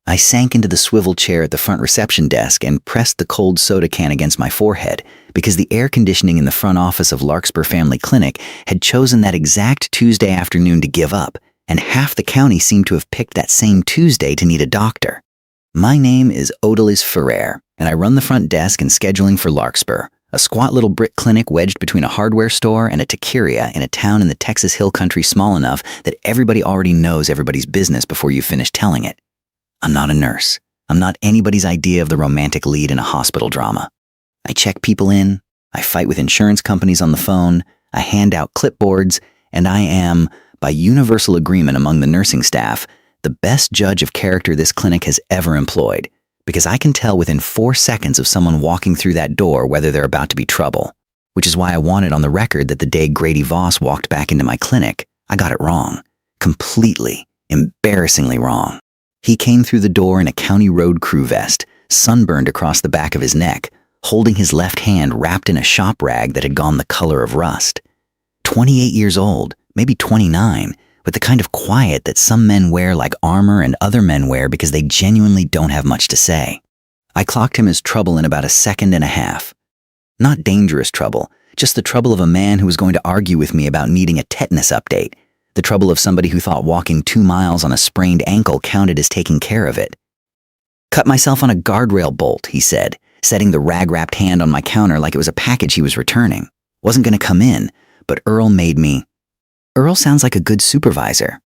I sank into the swivel chair at the front reception desk and pressed the cold soda can against my forehead because the air conditioning in the front office of Larkspur Family Clinic had chosen that exact Tuesday afternoon to give up, and half the county seemed to have picked that same Tuesday to need a doctor. My name is Odalys Ferrer, and I run the front desk and scheduling for Larkspur, a squat little brick clinic wedged between a hardware store and a taqueria in a town in the Texas Hill Country small enough that everybody already knows everybody's business before you finish telling it. I'm not a nurse. I'm not anybody's idea of the romantic lead in a hospital drama. I check people in, I fight with insurance companies on the phone, I hand out clipboards, and I am, by universal agreement among the nursing staff, the best judge of character this clinic has ever employed, because I can tell within 4 seconds of someone walking through that door whether they're about to be trouble, which is why I wanted on the record that the day Grady Voss walked back into my clinic, I got it wrong. Completely, embarrassingly wrong. He came through the door in a county road crew vest, sunburned across the back of his neck, holding his left hand wrapped in a shop rag that had gone the color of rust. 28 years old, maybe 29, with the kind of quiet that some men wear like armor and other men wear because they genuinely don't have much to say. I clocked him as trouble in about a second and a half. Not dangerous trouble, just the trouble of a man who was going to argue with me about needing a tetanus update. The trouble of somebody who thought walking 2 miles on a sprained ankle counted as taking care of it. Cut myself on a guardrail bolt, he said, setting the rag-wrapped hand on my counter like it was a package he was returning. Wasn't going to come in, but Earl made me. Earl sounds like a good supervisor.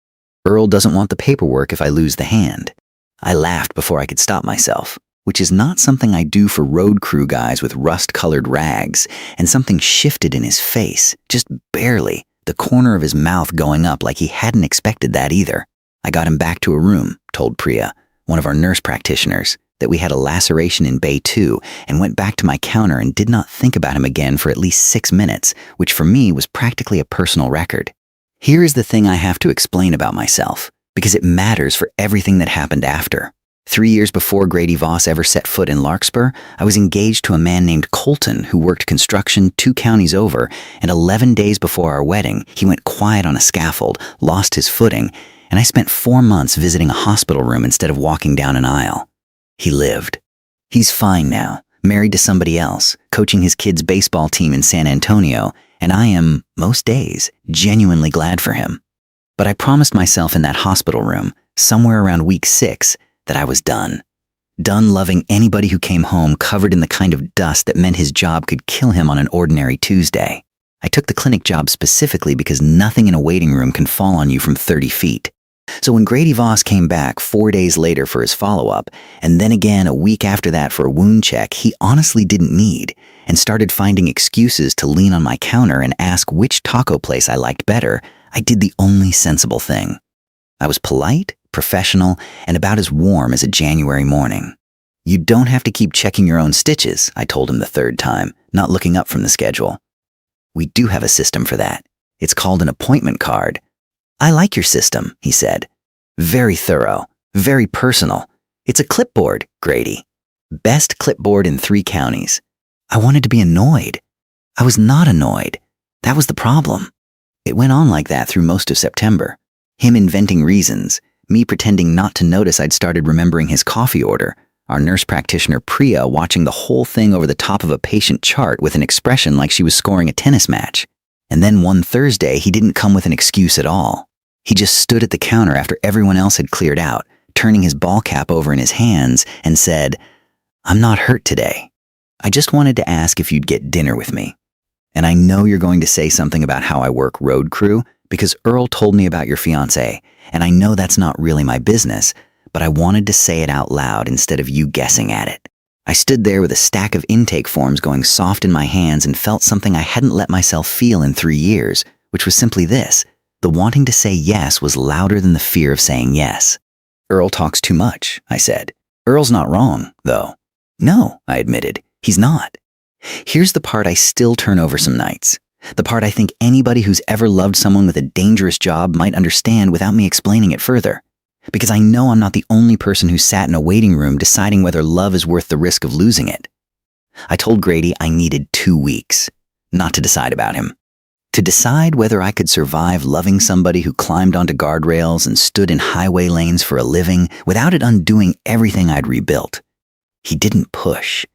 Earl doesn't want the paperwork if I lose the hand. I laughed before I could stop myself, which is not something I do for road crew guys with rust-colored rags, and something shifted in his face, just barely, the corner of his mouth going up like he hadn't expected that either. I got him back to a room, told Priya, one of our nurse practitioners, that we had a laceration in Bay 2, and went back to my counter and did not think about him again for at least 6 minutes, which for me was practically a personal record. Here is the thing I have to explain about myself, because it matters for everything that happened after. 3 years before Grady Voss ever set foot in Larkspur, I was engaged to a man named Colton who worked construction 2 counties over, and 11 days before our wedding, he went quiet on a scaffold, lost his footing, and I spent 4 months visiting a hospital room instead of walking down an aisle. He lived. He's fine now, married to somebody else, coaching his kids' baseball team in San Antonio, and I am, most days, genuinely glad for him. But I promised myself in that hospital room, somewhere around week 6, that I was done. Done loving anybody who came home covered in the kind of dust that meant his job could kill him on an ordinary Tuesday. I took the clinic job specifically because nothing in a waiting room can fall on you from 30 feet. So when Grady Voss came back 4 days later for his follow-up, and then again a week after that for a wound check he honestly didn't need, and started finding excuses to lean on my counter and ask which taco place I liked better, I did the only sensible thing. I was polite, professional, and about as warm as a January morning. You don't have to keep checking your own stitches, I told him the 3rd time, not looking up from the schedule. We do have a system for that. It's called an appointment card. I like your system, he said. Very thorough, very personal. It's a clipboard, Grady. Best clipboard in 3 counties. I wanted to be annoyed. I was not annoyed. That was the problem. It went on like that through most of September. Him inventing reasons, me pretending not to notice I'd started remembering his coffee order, our nurse practitioner Priya watching the whole thing over the top of a patient chart with an expression like she was scoring a tennis match. And then one Thursday, he didn't come with an excuse at all. He just stood at the counter after everyone else had cleared out, turning his ball cap over in his hands, and said, "I'm not hurt today. I just wanted to ask if you'd get dinner with me. And I know you're going to say something about how I work road crew, because Earl told me about your fiancé, and I know that's not really my business, but I wanted to say it out loud instead of you guessing at it." I stood there with a stack of intake forms going soft in my hands and felt something I hadn't let myself feel in 3 years, which was simply this. The wanting to say yes was louder than the fear of saying yes. "Earl talks too much," I said. "Earl's not wrong, though." "No," I admitted, "he's not." Here's the part I still turn over some nights. The part I think anybody who's ever loved someone with a dangerous job might understand without me explaining it further. Because I know I'm not the only person who sat in a waiting room deciding whether love is worth the risk of losing it. I told Grady I needed 2 weeks, not to decide about him. To decide whether I could survive loving somebody who climbed onto guardrails and stood in highway lanes for a living without it undoing everything I'd rebuilt. He didn't push.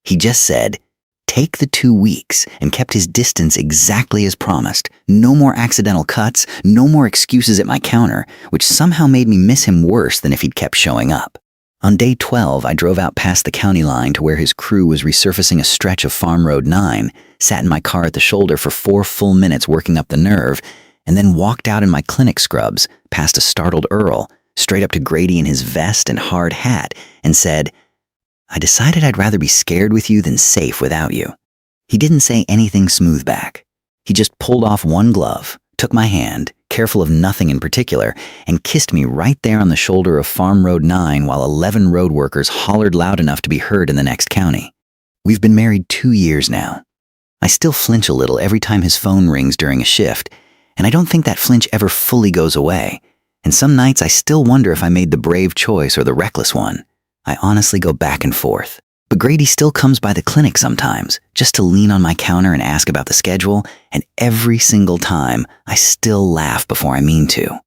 He just said, take the 2 weeks, and kept his distance exactly as promised. No more accidental cuts, no more excuses at my counter, which somehow made me miss him worse than if he'd kept showing up. On day 12, I drove out past the county line to where his crew was resurfacing a stretch of Farm Road 9, sat in my car at the shoulder for 4 full minutes working up the nerve, and then walked out in my clinic scrubs, past a startled Earl, straight up to Grady in his vest and hard hat, and said, I decided I'd rather be scared with you than safe without you. He didn't say anything smooth back. He just pulled off one glove, took my hand, careful of nothing in particular, and kissed me right there on the shoulder of Farm Road 9 while 11 road workers hollered loud enough to be heard in the next county. We've been married 2 years now. I still flinch a little every time his phone rings during a shift, and I don't think that flinch ever fully goes away. And some nights I still wonder if I made the brave choice or the reckless one. I honestly go back and forth. But Grady still comes by the clinic sometimes, just to lean on my counter and ask about the schedule, and every single time, I still laugh before I mean to.